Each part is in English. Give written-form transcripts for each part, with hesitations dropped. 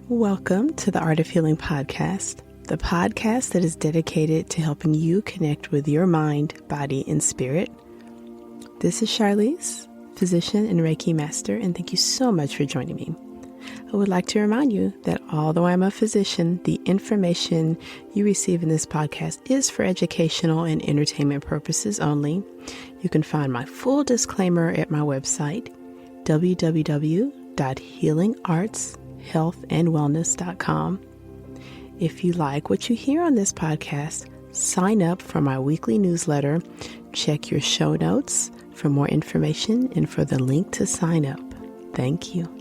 Welcome to the Art of Healing podcast, the podcast that is dedicated to helping you connect with your mind, body, and spirit. This is Charlize, physician and Reiki master, and thank you so much for joining me. I would like to remind you that although I'm a physician, the information you receive in this podcast is for educational and entertainment purposes only. You can find my full disclaimer at my website, www.healingartshealthandwellness.com. If you like what you hear on this podcast, sign up for my weekly newsletter. Check your show notes for more information and for the link to sign up. Thank you.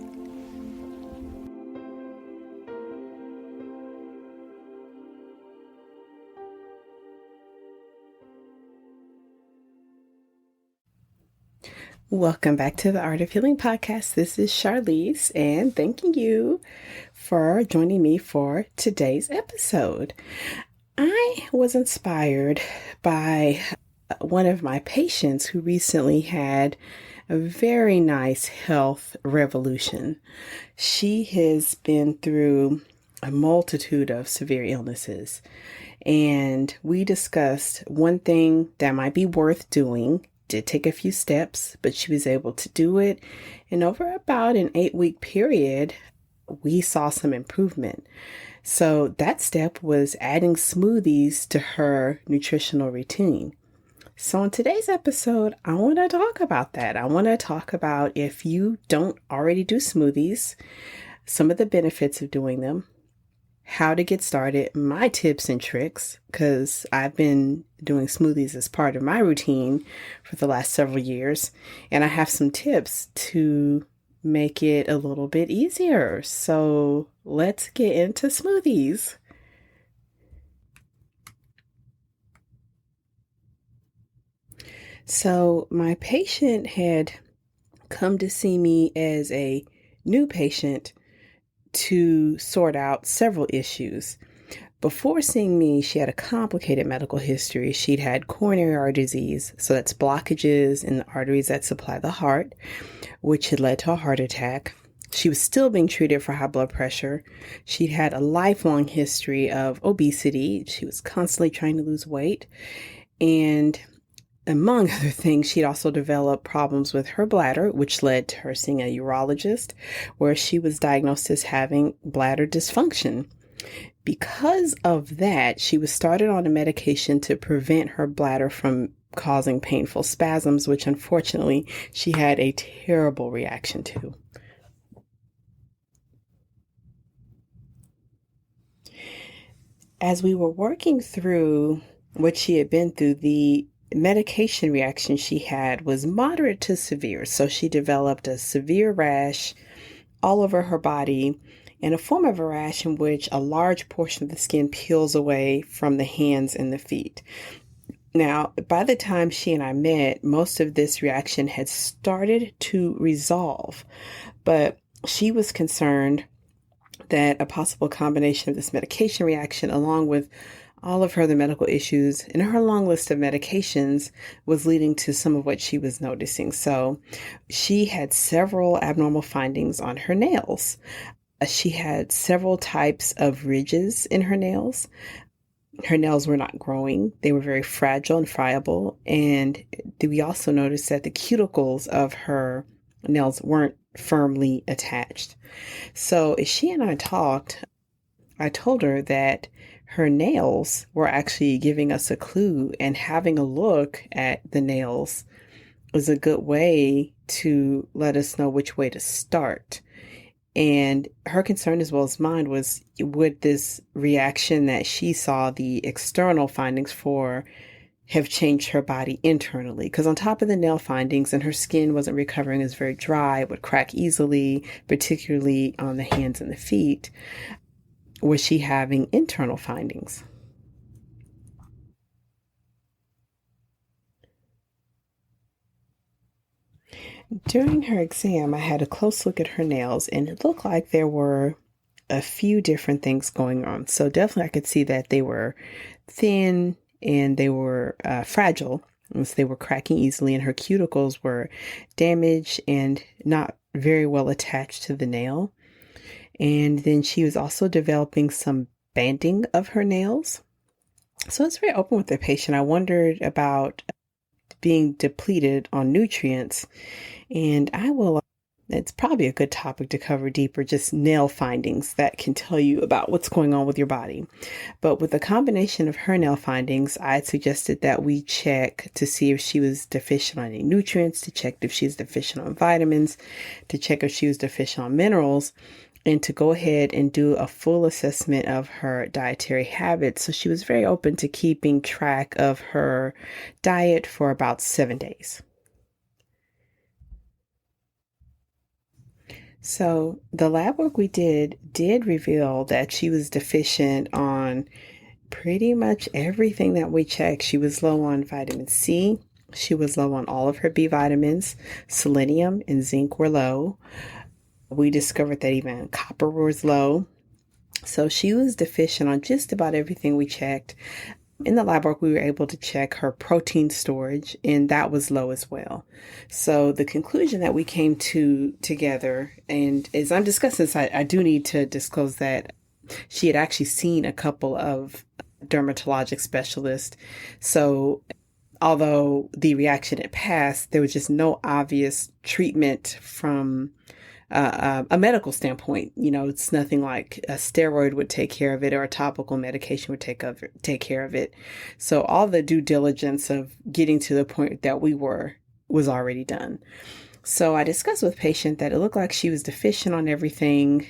Welcome back to the Art of Healing podcast. This is Charlize, and thanking you for joining me for today's episode. I was inspired by one of my patients who recently had a very nice health revolution. She has been through a multitude of severe illnesses, and we discussed one thing that might be worth doing. Did take a few steps, but she was able to do it. And over about an 8-week period, we saw some improvement. So that step was adding smoothies to her nutritional routine. So in today's episode, I want to talk about that. I want to talk about, if you don't already do smoothies, some of the benefits of doing them, how to get started, my tips and tricks, because I've been doing smoothies as part of my routine for the last several years, and I have some tips to make it a little bit easier. So let's get into smoothies. So my patient had come to see me as a new patient to sort out several issues. Before seeing me, she had a complicated medical history. She'd had coronary artery disease, so that's blockages in the arteries that supply the heart, which had led to a heart attack. She was still being treated for high blood pressure. She'd had a lifelong history of obesity. She was constantly trying to lose weight. And among other things, she'd also developed problems with her bladder, which led to her seeing a urologist, where she was diagnosed as having bladder dysfunction. Because of that, she was started on a medication to prevent her bladder from causing painful spasms, which unfortunately she had a terrible reaction to. As we were working through what she had been through, the medication reaction she had was moderate to severe. So she developed a severe rash all over her body, and a form of a rash in which a large portion of the skin peels away from the hands and the feet. Now, by the time she and I met, most of this reaction had started to resolve, but she was concerned that a possible combination of this medication reaction, along with all of her other medical issues and her long list of medications, was leading to some of what she was noticing. So she had several abnormal findings on her nails. She had several types of ridges in her nails. Her nails were not growing. They were very fragile and friable. And we also noticed that the cuticles of her nails weren't firmly attached. So as she and I talked, I told her that her nails were actually giving us a clue, and having a look at the nails was a good way to let us know which way to start. And her concern, as well as mine, was, would this reaction that she saw the external findings for have changed her body internally? Because on top of the nail findings, and her skin wasn't recovering, is very dry, would crack easily, particularly on the hands and the feet. Was she having internal findings? During her exam, I had a close look at her nails, and it looked like there were a few different things going on. So definitely I could see that they were thin and they were fragile, as they were cracking easily, and her cuticles were damaged and not very well attached to the nail. And then she was also developing some banding of her nails. So it's very open with the patient. I wondered about being depleted on nutrients, and it's probably a good topic to cover deeper, just nail findings that can tell you about what's going on with your body. But with the combination of her nail findings, I suggested that we check to see if she was deficient on any nutrients, to check if she's deficient on vitamins, to check if she was deficient on minerals, and to go ahead and do a full assessment of her dietary habits. So she was very open to keeping track of her diet for about 7 days. So the lab work we did reveal that she was deficient on pretty much everything that we checked. She was low on vitamin C. She was low on all of her B vitamins. Selenium and zinc were low. We discovered that even copper was low. So she was deficient on just about everything we checked. In the lab work, we were able to check her protein storage, and that was low as well. So the conclusion that we came to together, and as I'm discussing this, I do need to disclose that she had actually seen a couple of dermatologic specialists. So although the reaction had passed, there was just no obvious treatment from a medical standpoint. It's nothing like a steroid would take care of it or a topical medication would take care of it. So all the due diligence of getting to the point that we were was already done. So I discussed with patient that it looked like she was deficient on everything.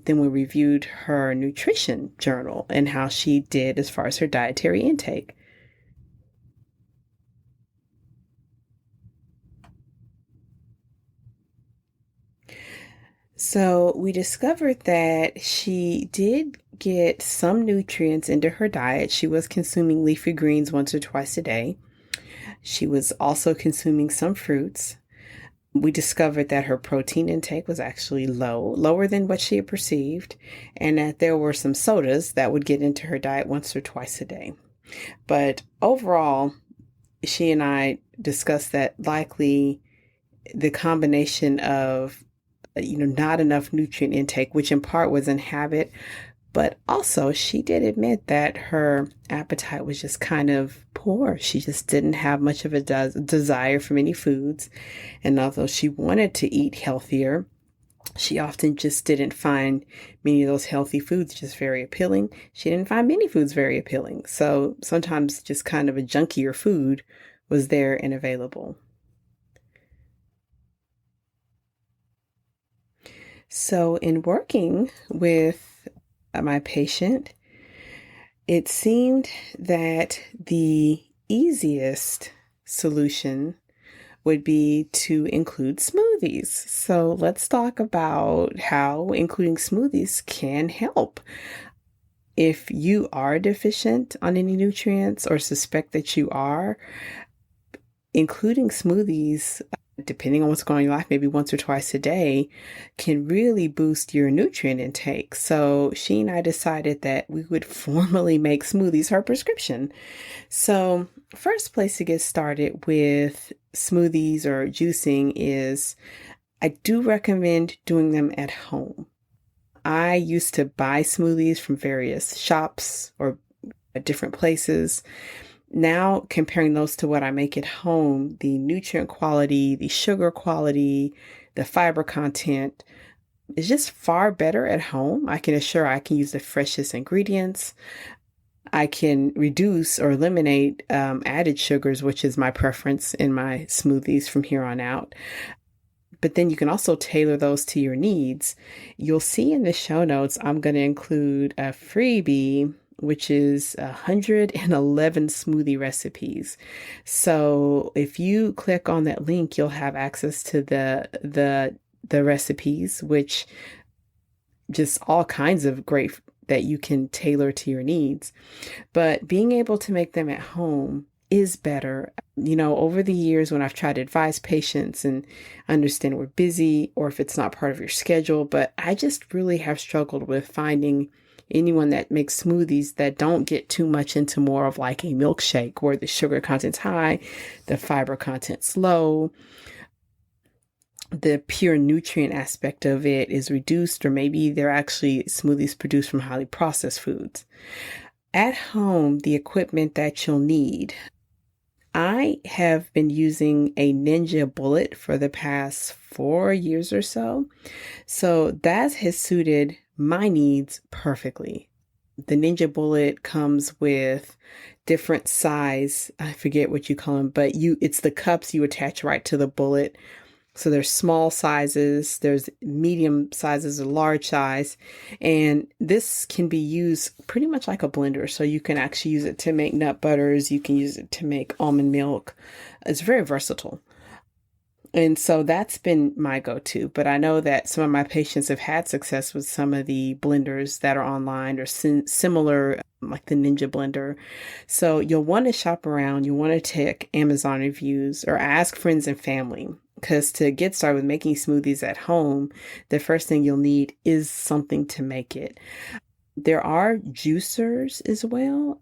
Then we reviewed her nutrition journal and how she did as far as her dietary intake. So we discovered that she did get some nutrients into her diet. She was consuming leafy greens once or twice a day. She was also consuming some fruits. We discovered that her protein intake was actually lower than what she had perceived, and that there were some sodas that would get into her diet once or twice a day. But overall, she and I discussed that likely the combination of not enough nutrient intake, which in part was in habit, but also she did admit that her appetite was just kind of poor. She just didn't have much of a desire for many foods. And although she wanted to eat healthier, she often just didn't find many of those healthy foods just very appealing. She didn't find many foods very appealing. So sometimes just kind of a junkier food was there and available. So in working with my patient, it seemed that the easiest solution would be to include smoothies. So let's talk about how including smoothies can help. If you are deficient on any nutrients or suspect that you are, including smoothies, depending on what's going on in your life, maybe once or twice a day, can really boost your nutrient intake. So she and I decided that we would formally make smoothies her prescription. So first place to get started with smoothies or juicing is I do recommend doing them at home. I used to buy smoothies from various shops or different places. Now, comparing those to what I make at home, the nutrient quality, the sugar quality, the fiber content is just far better at home. I can assure I can use the freshest ingredients. I can reduce or eliminate added sugars, which is my preference in my smoothies from here on out. But then you can also tailor those to your needs. You'll see in the show notes, I'm going to include a freebie, which is 111 smoothie recipes. So if you click on that link, you'll have access to the recipes, which just all kinds of great that you can tailor to your needs. But being able to make them at home is better. Over the years when I've tried to advise patients and understand we're busy or if it's not part of your schedule, but I just really have struggled with finding anyone that makes smoothies that don't get too much into more of like a milkshake where the sugar content's high, the fiber content's low. the pure nutrient aspect of it is reduced, or maybe they're actually smoothies produced from highly processed foods. At home, the equipment that you'll need. I have been using a Ninja Bullet for the past 4 years or so. So that has suited my needs perfectly. The Ninja Bullet comes with different size, I forget what you call them, but it's the cups you attach right to the bullet. So there's small sizes, there's medium sizes, a large size, and this can be used pretty much like a blender. So you can actually use it to make nut butters, you can use it to make almond milk. It's very versatile. And so that's been my go-to. But I know that some of my patients have had success with some of the blenders that are online or similar, like the Ninja blender. So you'll want to shop around. You want to take Amazon reviews or ask friends and family. Because to get started with making smoothies at home, the first thing you'll need is something to make it. There are juicers as well.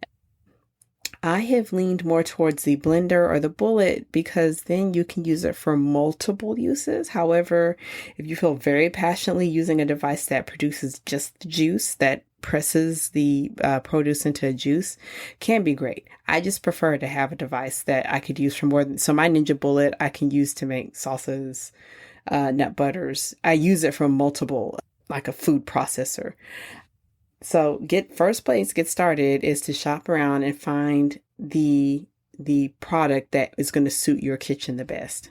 I have leaned more towards the blender or the bullet because then you can use it for multiple uses. However, if you feel very passionately using a device that produces just the juice, that presses the produce into a juice, can be great. I just prefer to have a device that I could use for more than, so my Ninja Bullet I can use to make salsas, nut butters. I use it for multiple, like a food processor. So get started is to shop around and find the product that is going to suit your kitchen the best.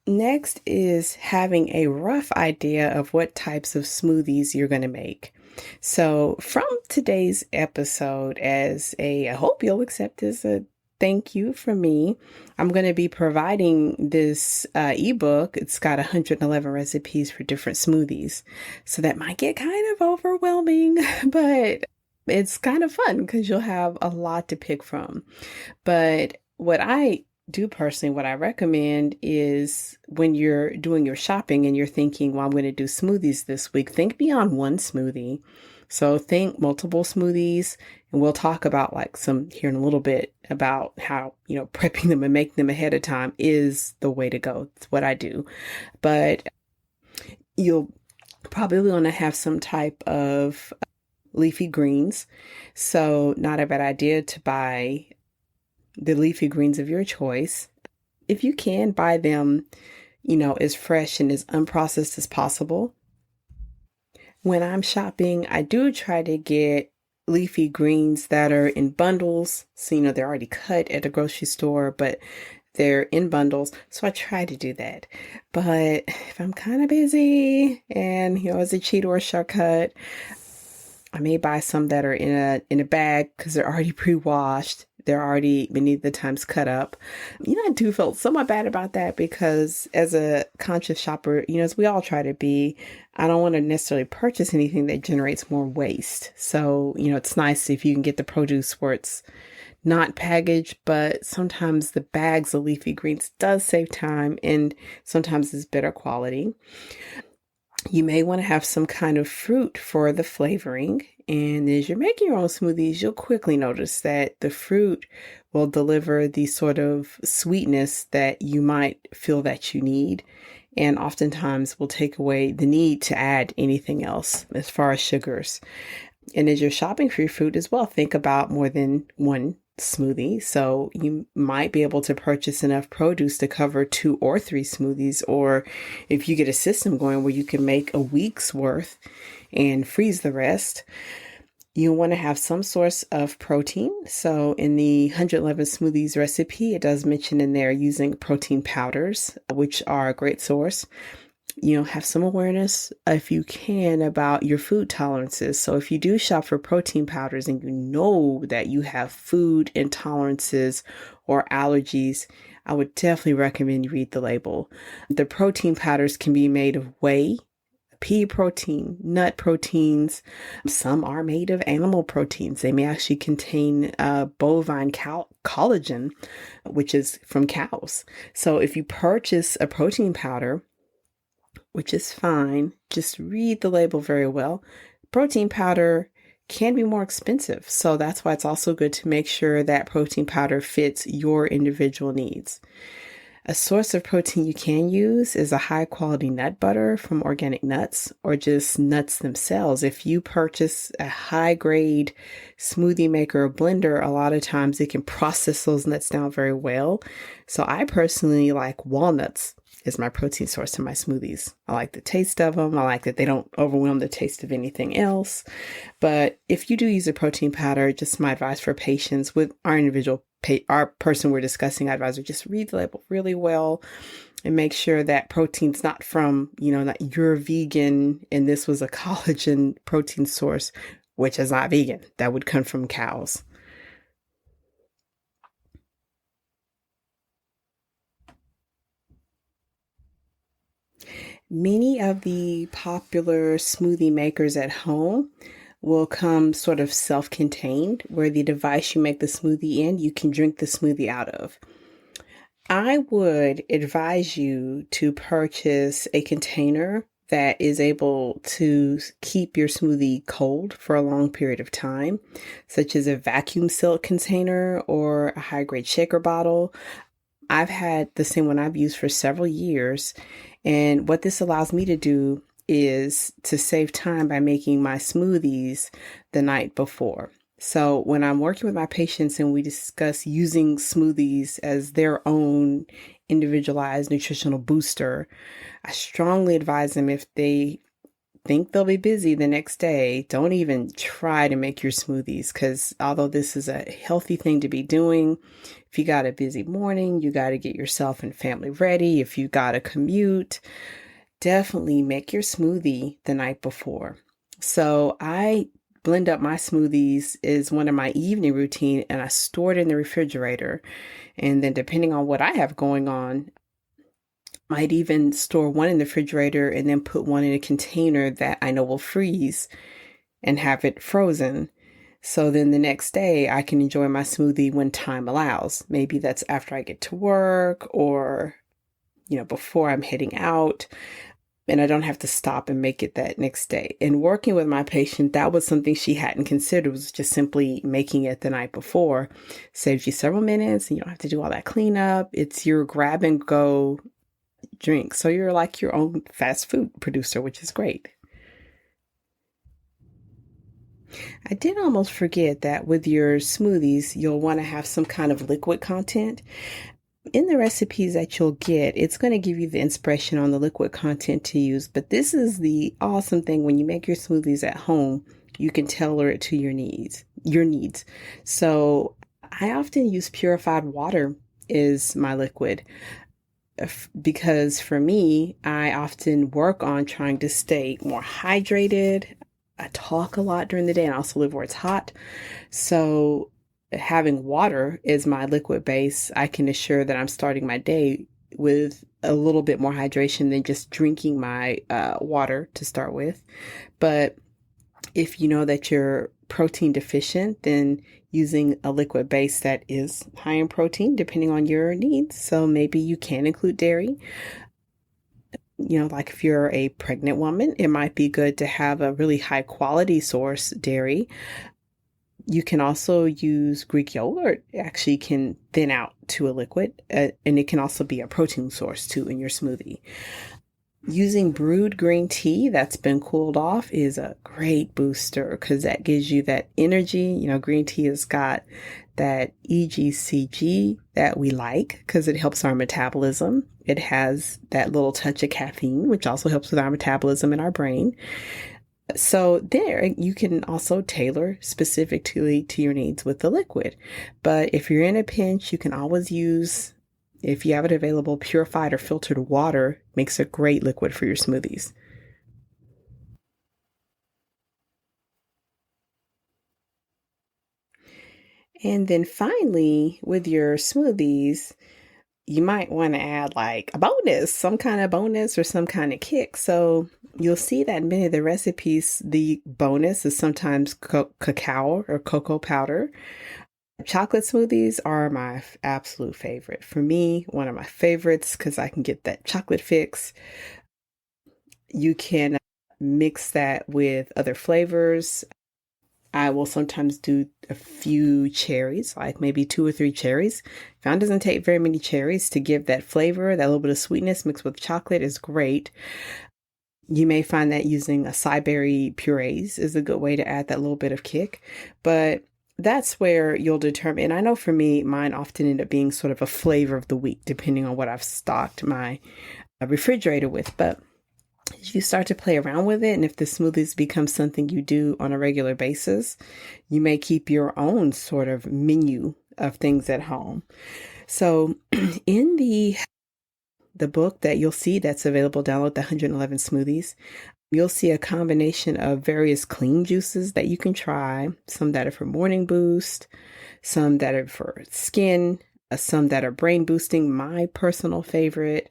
Next is having a rough idea of what types of smoothies you're going to make. So from today's episode, I hope you'll accept as a thank you from me, I'm going to be providing this ebook. It's got 111 recipes for different smoothies. So that might get kind of overwhelming, but it's kind of fun because you'll have a lot to pick from. But what I do personally, what I recommend is when you're doing your shopping and you're thinking, well, I'm going to do smoothies this week, think beyond one smoothie. So think multiple smoothies, and we'll talk about like some here in a little bit about how, prepping them and making them ahead of time is the way to go. It's what I do. But you'll probably want to have some type of leafy greens. So not a bad idea to buy the leafy greens of your choice. If you can, buy them, as fresh and as unprocessed as possible. When I'm shopping, I do try to get leafy greens that are in bundles. So, they're already cut at a grocery store, but they're in bundles. So I try to do that. But if I'm kind of busy and, it's a cheat or a shortcut, I may buy some that are in a bag because they're already pre-washed. They're already many of the times cut up. I do feel somewhat bad about that because as a conscious shopper, as we all try to be, I don't want to necessarily purchase anything that generates more waste. So, it's nice if you can get the produce where it's not packaged, but sometimes the bags of leafy greens does save time and sometimes it's better quality. You may want to have some kind of fruit for the flavoring. And as you're making your own smoothies, you'll quickly notice that the fruit will deliver the sort of sweetness that you might feel that you need. And oftentimes will take away the need to add anything else as far as sugars. And as you're shopping for your food as well, think about more than one smoothie. So you might be able to purchase enough produce to cover 2 or 3 smoothies, or if you get a system going where you can make a week's worth and freeze the rest, you want to have some source of protein. So in the 111 smoothies recipe, it does mention in there using protein powders, which are a great source. Have some awareness, if you can, about your food tolerances. So if you do shop for protein powders and you know that you have food intolerances or allergies, I would definitely recommend you read the label. The protein powders can be made of whey, pea protein, nut proteins. Some are made of animal proteins. They may actually contain bovine collagen, which is from cows. So if you purchase a protein powder, which is fine, just read the label very well. Protein powder can be more expensive. So that's why it's also good to make sure that protein powder fits your individual needs. A source of protein you can use is a high quality nut butter from organic nuts or just nuts themselves. If you purchase a high grade smoothie maker or blender, a lot of times it can process those nuts down very well. So I personally like walnuts as my protein source in my smoothies. I like the taste of them. I like that they don't overwhelm the taste of anything else. But if you do use a protein powder, just my advice for patients with our person we're discussing, I advise her just read the label really well and make sure that protein's not from, that you're vegan and this was a collagen protein source, which is not vegan. That would come from cows. Many of the popular smoothie makers at home will come sort of self-contained, where the device you make the smoothie in, you can drink the smoothie out of. I would advise you to purchase a container that is able to keep your smoothie cold for a long period of time, such as a vacuum sealed container or a high grade shaker bottle. I've had the same one I've used for several years. And what this allows me to do is to save time by making my smoothies the night before. So when I'm working with my patients and we discuss using smoothies as their own individualized nutritional booster, I strongly advise them, if they think they'll be busy the next day, don't even try to make your smoothies, because although this is a healthy thing to be doing, if you got a busy morning, you got to get yourself and family ready. If you got a commute, definitely make your smoothie the night before. So I blend up my smoothies is one of my evening routine, and I store it in the refrigerator. And then depending on what I have going on, might even store one in the refrigerator and then put one in a container that I know will freeze and have it frozen. So then the next day I can enjoy my smoothie when time allows. Maybe that's after I get to work or, before I'm heading out. And I don't have to stop and make it that next day. And working with my patient, that was something she hadn't considered, was just simply making it the night before. Saves you several minutes and you don't have to do all that cleanup. It's your grab and go drink. So you're like your own fast food producer, which is great. I did almost forget that with your smoothies, you'll want to have some kind of liquid content. In the recipes that you'll get, it's going to give you the inspiration on the liquid content to use. But this is the awesome thing: when you make your smoothies at home, you can tailor it to your needs. So I often use purified water as my liquid, because for me, I often work on trying to stay more hydrated. I talk a lot during the day and I also live where it's hot. So having water as my liquid base, I can assure that I'm starting my day with a little bit more hydration than just drinking my water to start with. But if you know that you're protein deficient, then using a liquid base that is high in protein, depending on your needs. So maybe you can include dairy. Like if you're a pregnant woman, it might be good to have a really high quality source dairy. You can also use Greek yogurt. It actually can thin out to a liquid, and it can also be a protein source too in your smoothie. Using brewed green tea that's been cooled off is a great booster, because that gives you that energy. Green tea has got that EGCG that we like because it helps our metabolism. It has that little touch of caffeine, which also helps with our metabolism in our brain. So there, you can also tailor specifically to your needs with the liquid. But if you're in a pinch, you can always use, if you have it available, purified or filtered water makes a great liquid for your smoothies. And then finally, with your smoothies, you might want to add like a bonus, some kind of bonus or some kind of kick. So you'll see that in many of the recipes, the bonus is sometimes cacao or cocoa powder. Chocolate smoothies are my absolute favorite. For me, one of my favorites, because I can get that chocolate fix. You can mix that with other flavors. I will sometimes do a few cherries, like maybe 2 or 3 cherries. Found doesn't take very many cherries to give that flavor, that little bit of sweetness mixed with chocolate is great. You may find that using acai berry purees is a good way to add that little bit of kick, but that's where you'll determine. And I know for me, mine often end up being sort of a flavor of the week, depending on what I've stocked my refrigerator with. But as you start to play around with it, and if the smoothies become something you do on a regular basis, you may keep your own sort of menu of things at home. So in the book that you'll see that's available, download the 111 smoothies, you'll see a combination of various clean juices that you can try, some that are for morning boost, some that are for skin, some that are brain boosting. My personal favorite,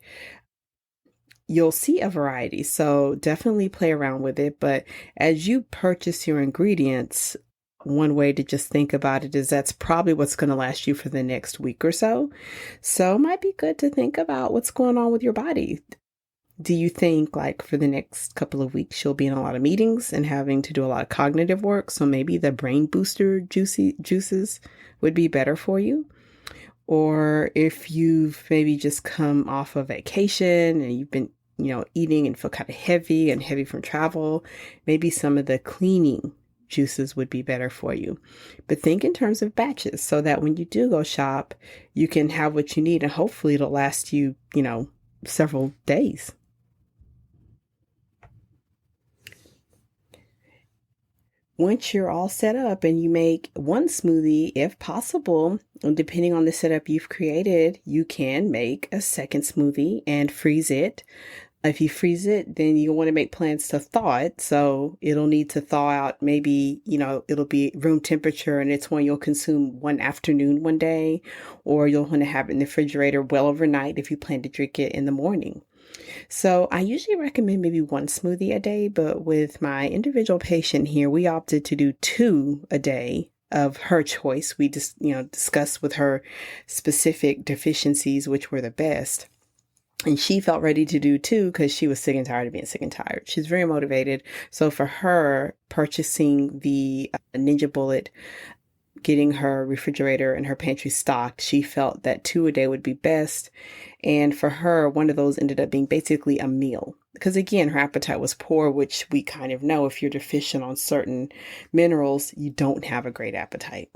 you'll see a variety. So definitely play around with it. But as you purchase your ingredients, one way to just think about it is that's probably what's going to last you for the next week or so. So it might be good to think about what's going on with your body. Do you think like for the next couple of weeks, you'll be in a lot of meetings and having to do a lot of cognitive work? So maybe the brain booster juices would be better for you. Or if you've maybe just come off a vacation and you've been, eating and feel kind of heavy from travel, maybe some of the cleaning juices would be better for you. But think in terms of batches so that when you do go shop, you can have what you need and hopefully it'll last you, several days. Once you're all set up and you make one smoothie, if possible, and depending on the setup you've created, you can make a second smoothie and freeze it. If you freeze it, then you'll want to make plans to thaw it. So it'll need to thaw out. Maybe, it'll be room temperature and it's one you'll consume one afternoon, one day, or you'll want to have it in the refrigerator well overnight if you plan to drink it in the morning. So I usually recommend maybe one smoothie a day, but with my individual patient here, we opted to do 2 a day of her choice. We just, discussed with her specific deficiencies, which were the best. And she felt ready to do 2 because she was sick and tired of being sick and tired. She's very motivated. So for her, purchasing the Ninja Bullet, getting her refrigerator and her pantry stocked, she felt that 2 a day would be best. And for her, one of those ended up being basically a meal. Because again, her appetite was poor, which we kind of know if you're deficient on certain minerals, you don't have a great appetite.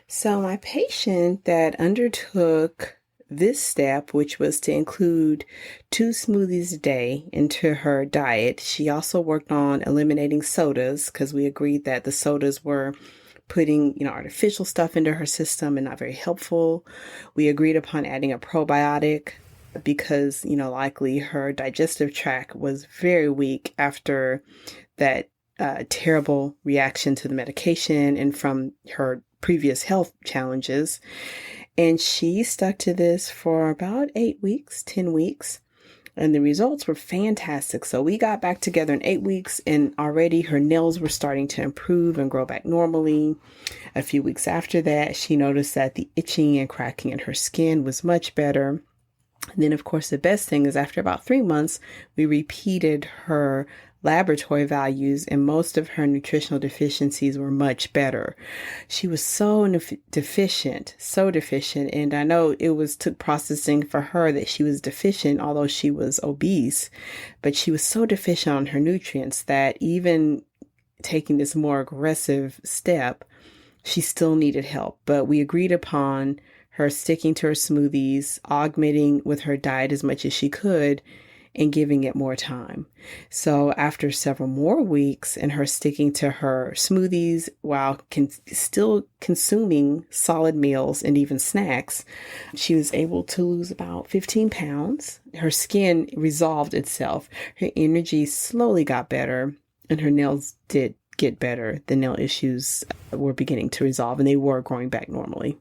So my patient that undertook this step, which was to include 2 smoothies a day into her diet, she also worked on eliminating sodas because we agreed that the sodas were putting, artificial stuff into her system and not very helpful. We agreed upon adding a probiotic because, likely her digestive tract was very weak after that terrible reaction to the medication and from her previous health challenges. And she stuck to this for about 8 weeks, 10 weeks. And the results were fantastic. So we got back together in 8 weeks and already her nails were starting to improve and grow back normally. A few weeks after that, she noticed that the itching and cracking in her skin was much better. And then, of course, the best thing is after about 3 months, we repeated her laboratory values and most of her nutritional deficiencies were much better. She was so deficient. And I know it took processing for her that she was deficient, although she was obese, but she was so deficient on her nutrients that even taking this more aggressive step, she still needed help. But we agreed upon her sticking to her smoothies, augmenting with her diet as much as she could, and giving it more time. So after several more weeks and her sticking to her smoothies while still consuming solid meals and even snacks, she was able to lose about 15 pounds. Her skin resolved itself. Her energy slowly got better and her nails did get better. The nail issues were beginning to resolve and they were growing back normally.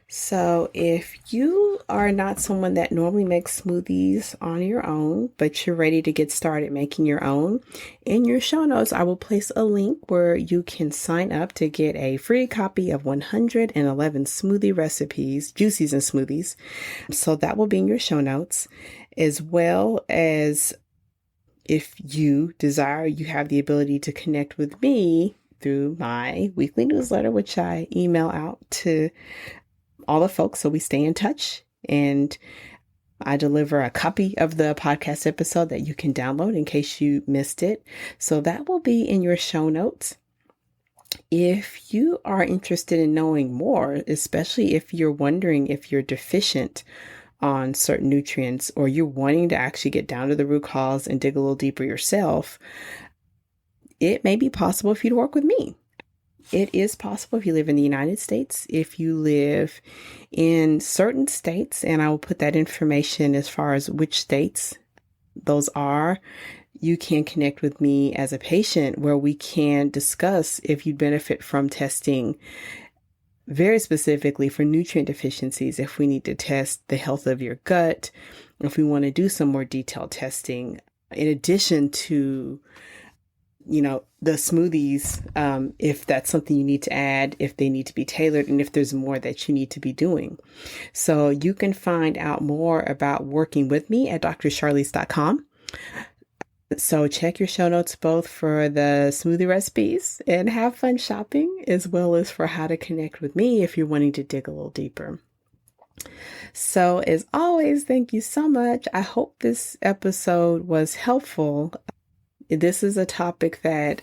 So if you are not someone that normally makes smoothies on your own, but you're ready to get started making your own, in your show notes, I will place a link where you can sign up to get a free copy of 111 smoothie recipes, juices and smoothies. So that will be in your show notes. as well as if you desire, you have the ability to connect with me through my weekly newsletter, which I email out to all the folks so we stay in touch. And I deliver a copy of the podcast episode that you can download in case you missed it. So that will be in your show notes. If you are interested in knowing more, especially if you're wondering if you're deficient on certain nutrients, or you're wanting to actually get down to the root cause and dig a little deeper yourself, it may be possible for you to work with me. It is possible if you live in the United States, if you live in certain states, and I will put that information as far as which states those are. You can connect with me as a patient where we can discuss if you'd benefit from testing very specifically for nutrient deficiencies, if we need to test the health of your gut, if we want to do some more detailed testing, in addition to the smoothies, if that's something you need to add, if they need to be tailored, and if there's more that you need to be doing. So you can find out more about working with me at drcharlise.com. So check your show notes both for the smoothie recipes and have fun shopping, as well as for how to connect with me if you're wanting to dig a little deeper. So as always, thank you so much. I hope this episode was helpful. This is a topic that,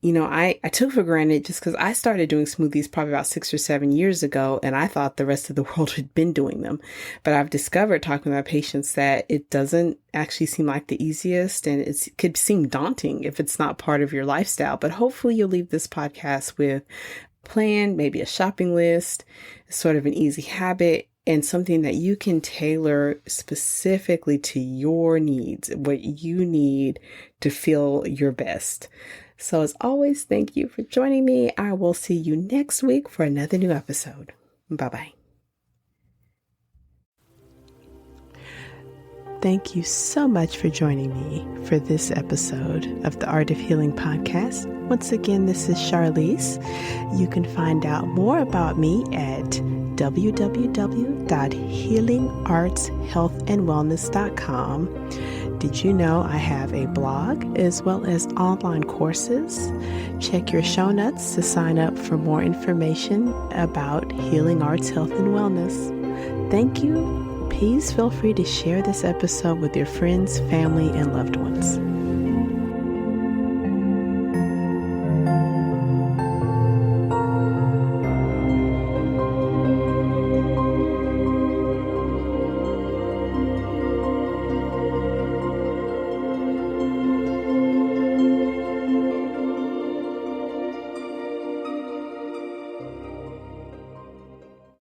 I took for granted just because I started doing smoothies probably about 6 or 7 years ago, and I thought the rest of the world had been doing them. But I've discovered talking to my patients that it doesn't actually seem like the easiest, and it could seem daunting if it's not part of your lifestyle. But hopefully you'll leave this podcast with a plan, maybe a shopping list, sort of an easy habit, and something that you can tailor specifically to your needs, what you need to feel your best. So as always, thank you for joining me. I will see you next week for another new episode. Bye-bye. Thank you so much for joining me for this episode of the Art of Healing podcast. Once again, this is Charlise. You can find out more about me at www.healingartshealthandwellness.com. Did you know I have a blog as well as online courses? Check your show notes to sign up for more information about healing arts, health, and wellness. Thank you. Please feel free to share this episode with your friends, family, and loved ones.